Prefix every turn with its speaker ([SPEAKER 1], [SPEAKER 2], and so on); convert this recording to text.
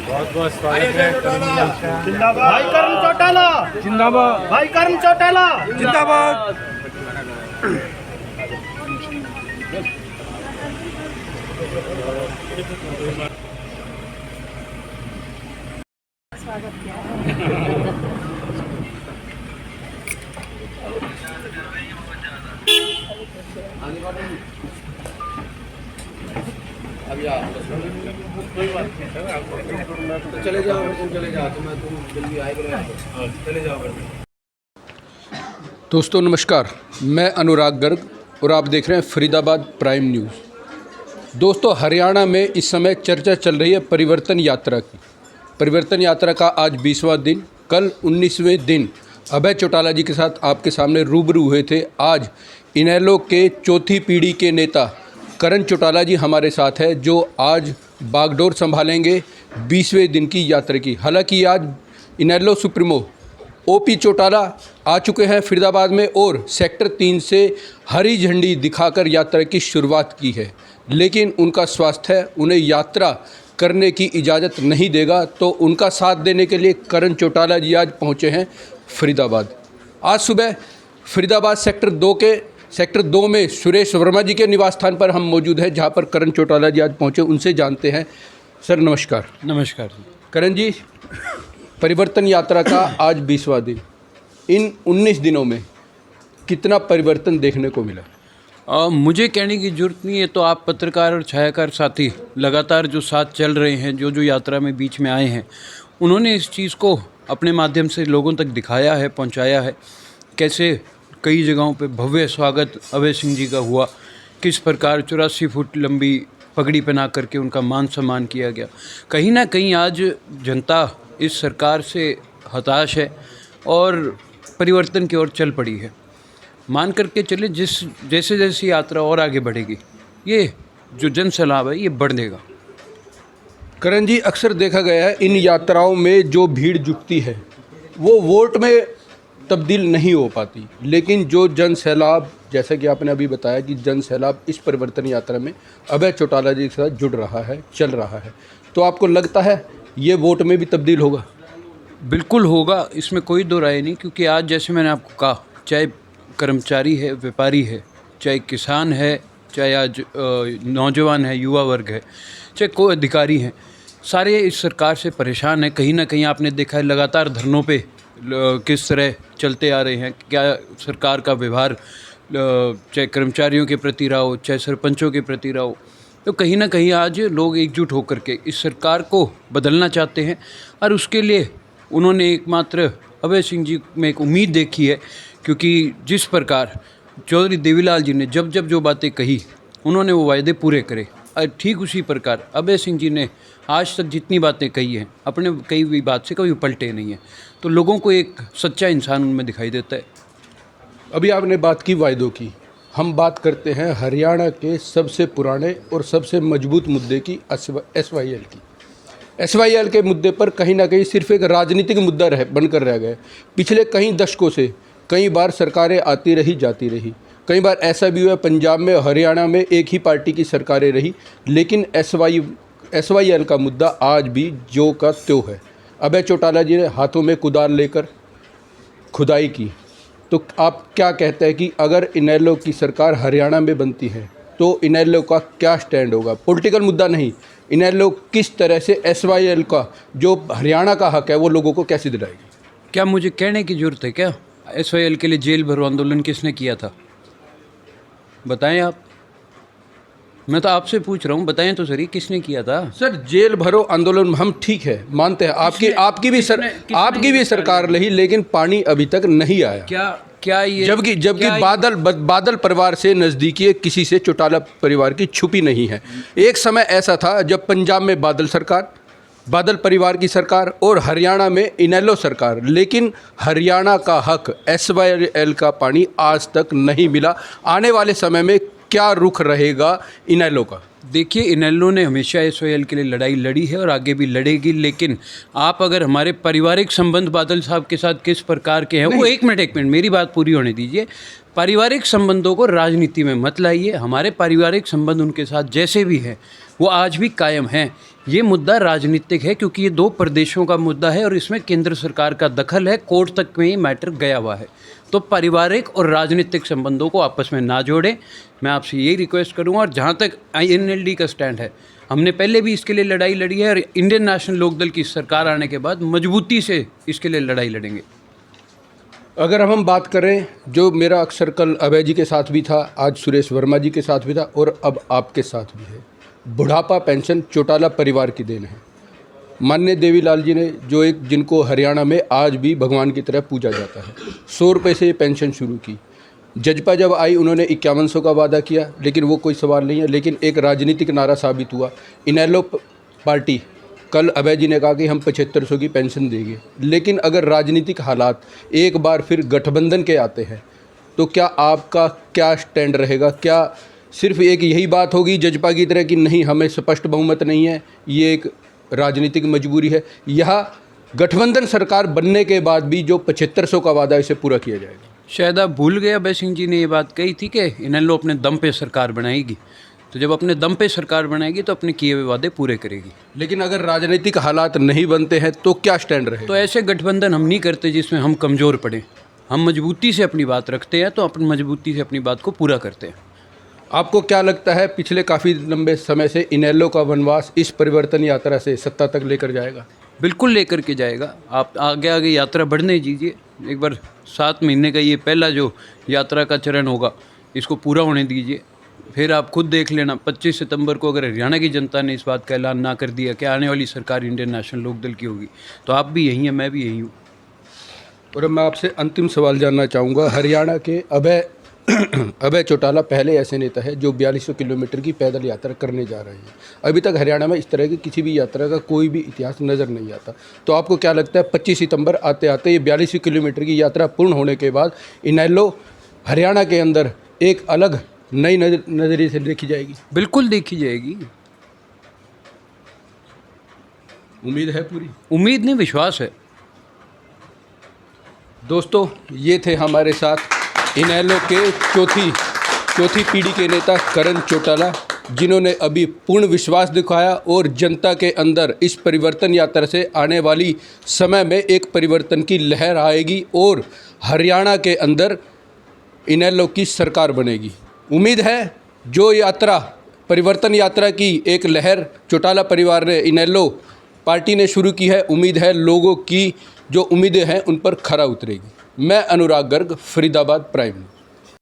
[SPEAKER 1] बहुत बहुत स्वागत है।
[SPEAKER 2] जिंदाबाद भाई करण चौटाला,
[SPEAKER 1] जिंदाबाद
[SPEAKER 2] भाई करण चौटाला,
[SPEAKER 1] जिंदाबाद।
[SPEAKER 3] स्वागत किया।
[SPEAKER 4] चले जाओ, तुम चले जाओ, तुम जल्दी आएगा, चले जाओ।
[SPEAKER 5] दोस्तों नमस्कार, मैं अनुराग गर्ग और आप देख रहे हैं फरीदाबाद प्राइम न्यूज़। दोस्तों हरियाणा में इस समय चर्चा चल रही है परिवर्तन यात्रा की। परिवर्तन यात्रा का आज 20वां दिन, कल 19वें दिन अभय चौटाला जी के साथ आपके सामने रूबरू हुए थे। आज इनेलो के चौथी पीढ़ी के नेता करण चौटाला जी हमारे साथ है, जो आज बागडोर संभालेंगे 20वें दिन की यात्रा की। हालांकि आज इनेलो सुप्रीमो ओपी चौटाला आ चुके हैं फरीदाबाद में और सेक्टर 3 से हरी झंडी दिखाकर यात्रा की शुरुआत की है, लेकिन उनका स्वास्थ्य उन्हें यात्रा करने की इजाज़त नहीं देगा, तो उनका साथ देने के लिए करण चौटाला जी आज पहुंचे हैं फरीदाबाद। आज सुबह फरीदाबाद सेक्टर 2 में सुरेश वर्मा जी के निवास स्थान पर हम मौजूद हैं, जहां पर करण चौटाला जी आज पहुंचे। उनसे जानते हैं। सर नमस्कार।
[SPEAKER 6] नमस्कार।
[SPEAKER 5] करण जी, परिवर्तन यात्रा का आज 20वां दिन, इन 19 दिनों में कितना परिवर्तन देखने को मिला?
[SPEAKER 6] मुझे कहने की ज़रूरत नहीं है, तो आप पत्रकार और छायाकार साथी लगातार जो साथ चल रहे हैं, जो यात्रा में बीच में आए हैं, उन्होंने इस चीज़ को अपने माध्यम से लोगों तक दिखाया है, पहुंचाया है। कैसे कई जगहों पे भव्य स्वागत अभय सिंह जी का हुआ, किस प्रकार 84 फुट लंबी पगड़ी पहना करके उनका मान सम्मान किया गया। कहीं ना कहीं आज जनता इस सरकार से हताश है और परिवर्तन की ओर चल पड़ी है। मान करके चले जैसे जैसे यात्रा और आगे बढ़ेगी, ये जो जन सैलाब है ये बढ़ देगा।
[SPEAKER 5] करण जी, अक्सर देखा गया है इन यात्राओं में जो भीड़ जुटती है वो वोट में तब्दील नहीं हो पाती, लेकिन जो जन सैलाब, जैसा कि आपने अभी बताया कि जन सैलाब इस परिवर्तन यात्रा में अभय चौटाला जी के साथ जुड़ रहा है, चल रहा है, तो आपको लगता है ये वोट में भी तब्दील होगा?
[SPEAKER 6] बिल्कुल होगा, इसमें कोई दो राय नहीं। क्योंकि आज जैसे मैंने आपको कहा, चाहे कर्मचारी है, व्यापारी है, चाहे किसान है, चाहे आज नौजवान है, युवा वर्ग है, चाहे कोई अधिकारी हैं, सारे इस सरकार से परेशान हैं। कहीं ना कहीं आपने देखा है लगातार धरनों पे किस तरह चलते आ रहे हैं। क्या सरकार का व्यवहार चाहे कर्मचारियों के प्रति रहा हो, चाहे सरपंचों के प्रति रहा हो, तो कहीं ना कहीं आज लोग एकजुट होकर के इस सरकार को बदलना चाहते हैं। और उसके लिए उन्होंने एकमात्र अभय सिंह जी में एक उम्मीद देखी है, क्योंकि जिस प्रकार चौधरी देवीलाल जी ने जब जब जो बातें कही, उन्होंने वो वायदे पूरे करे। और ठीक उसी प्रकार अभय सिंह जी ने आज तक जितनी बातें कही हैं, अपने कई हुई बात से कभी पलटे नहीं हैं, तो लोगों को एक सच्चा इंसान उनमें दिखाई देता है।
[SPEAKER 5] अभी आपने बात की वायदों की, हम बात करते हैं हरियाणा के सबसे पुराने और सबसे मजबूत मुद्दे की, SYL की। SYL के मुद्दे पर कहीं ना कहीं सिर्फ एक राजनीतिक मुद्दा बनकर रह गए। पिछले कई दशकों से कई बार सरकारें आती रही, जाती रही। कई बार ऐसा भी हुआ पंजाब में, हरियाणा में एक ही पार्टी की सरकारें रही, लेकिन SYL का मुद्दा आज भी जो का त्यों है। अभय चौटाला जी ने हाथों में कुदाल लेकर खुदाई की, तो आप क्या कहते हैं कि अगर इनेलो की सरकार हरियाणा में बनती है तो इनेलो का क्या स्टैंड होगा? पॉलिटिकल मुद्दा नहीं, इनेलो किस तरह से SYL का जो हरियाणा का हक है वो लोगों को कैसे दिलाएगी?
[SPEAKER 6] क्या मुझे कहने की ज़रूरत है क्या? SYL के लिए जेल भरो आंदोलन किसने किया था, बताएं आप। मैं तो आपसे पूछ रहा हूँ, बताएं तो सही, किसने किया था?
[SPEAKER 5] सर, जेल भरो आंदोलन हम ठीक है मानते हैं, आपकी भी सरकार रही, लेकिन पानी अभी तक नहीं आया।
[SPEAKER 6] क्या ये
[SPEAKER 5] जबकि बादल परिवार से नज़दीकी किसी से चौटाला परिवार की छुपी नहीं है। एक समय ऐसा था जब पंजाब में बादल परिवार की सरकार और हरियाणा में इनेलो सरकार, लेकिन हरियाणा का हक SYL का पानी आज तक नहीं मिला। आने वाले समय में क्या रुख रहेगा इनेलो का?
[SPEAKER 6] देखिए, इनेलो ने हमेशा एसओएल के लिए लड़ाई लड़ी है और आगे भी लड़ेगी, लेकिन आप अगर हमारे पारिवारिक संबंध बादल साहब के साथ किस प्रकार के हैं, वो एक मिनट मेरी बात पूरी होने दीजिए। पारिवारिक संबंधों को राजनीति में मत लाइए। हमारे पारिवारिक संबंध उनके साथ जैसे भी हैं वो आज भी कायम हैं। ये मुद्दा राजनीतिक है क्योंकि ये 2 प्रदेशों का मुद्दा है और इसमें केंद्र सरकार का दखल है, कोर्ट तक में ये मैटर गया हुआ है। तो पारिवारिक और राजनीतिक संबंधों को आपस में ना जोड़ें, मैं आपसे यही रिक्वेस्ट करूँगा। और जहाँ तक INLD का स्टैंड है, हमने पहले भी इसके लिए लड़ाई लड़ी है और इंडियन नेशनल लोकदल की सरकार आने के बाद मजबूती से इसके लिए लड़ाई लड़ेंगे।
[SPEAKER 5] अगर हम बात करें, जो मेरा अक्सर कल अभय जी के साथ भी था, आज सुरेश वर्मा जी के साथ भी था और अब आपके साथ भी है, बुढ़ापा पेंशन चौटाला परिवार की देन है। माननीय देवीलाल जी ने जिनको हरियाणा में आज भी भगवान की तरह पूजा जाता है, 100 रुपये से ये पेंशन शुरू की। जजपा जब आई उन्होंने 5100 का वादा किया, लेकिन वो कोई सवाल नहीं है, लेकिन एक राजनीतिक नारा साबित हुआ। इनेलो पार्टी, कल अभय जी ने कहा कि हम 7500 की पेंशन देंगे, लेकिन अगर राजनीतिक हालात एक बार फिर गठबंधन के आते हैं तो क्या आपका क्या स्टैंड रहेगा? क्या सिर्फ एक यही बात होगी जजपा की तरह कि नहीं हमें स्पष्ट बहुमत नहीं है, ये एक राजनीतिक मजबूरी है, यह गठबंधन सरकार बनने के बाद भी जो 7500 का वादा इसे पूरा किया जाएगा?
[SPEAKER 6] शायद आप भूल गए, अभय सिंह जी ने ये बात कही थी कि इनेलो अपने दम पे सरकार बनाएगी। तो जब अपने दम पे सरकार बनाएगी तो अपने किए हुए वादे पूरे करेगी।
[SPEAKER 5] लेकिन अगर राजनीतिक हालात नहीं बनते हैं तो क्या स्टैंड रहेगा?
[SPEAKER 6] तो ऐसे गठबंधन हम नहीं करते जिसमें हम कमज़ोर पड़े। हम मजबूती से अपनी बात रखते हैं, तो अपनी मजबूती से अपनी बात को पूरा करते हैं।
[SPEAKER 5] आपको क्या लगता है पिछले काफ़ी लंबे समय से इनेलो का वनवास इस परिवर्तन यात्रा से सत्ता तक लेकर जाएगा?
[SPEAKER 6] बिल्कुल लेकर के जाएगा। आप आगे आगे यात्रा बढ़ने दीजिए। एक बार 7 महीने का ये पहला जो यात्रा का चरण होगा इसको पूरा होने दीजिए, फिर आप खुद देख लेना। 25 सितंबर को अगर हरियाणा की जनता ने इस बात का ऐलान ना कर दिया कि आने वाली सरकार इंडियन नेशनल लोकदल की होगी, तो आप भी यहीं हैं, मैं भी यहीं हूँ।
[SPEAKER 5] और मैं आपसे अंतिम सवाल जानना चाहूँगा। हरियाणा के अभय चौटाला पहले ऐसे नेता है जो 4200 किलोमीटर की पैदल यात्रा करने जा रहे हैं। अभी तक हरियाणा में इस तरह की किसी भी यात्रा का कोई भी इतिहास नज़र नहीं आता। तो आपको क्या लगता है 25 सितंबर आते आते ये 4200 किलोमीटर की यात्रा पूर्ण होने के बाद इनेलो हरियाणा के अंदर एक अलग नई नज़रिए से देखी जाएगी?
[SPEAKER 6] बिल्कुल देखी जाएगी।
[SPEAKER 5] उम्मीद है पूरी?
[SPEAKER 6] उम्मीद नहीं, विश्वास है।
[SPEAKER 5] दोस्तों, ये थे हमारे साथ इनेलो के चौथी पीढ़ी के नेता करण चौटाला, जिन्होंने अभी पूर्ण विश्वास दिखाया और जनता के अंदर इस परिवर्तन यात्रा से आने वाली समय में एक परिवर्तन की लहर आएगी और हरियाणा के अंदर इनेलो की सरकार बनेगी। उम्मीद है जो यात्रा परिवर्तन यात्रा की एक लहर चौटाला परिवार ने, इनेलो पार्टी ने शुरू की है, उम्मीद है लोगों की जो उम्मीदें हैं उन पर खरा उतरेगी। मैं अनुराग गर्ग, फरीदाबाद प्राइम।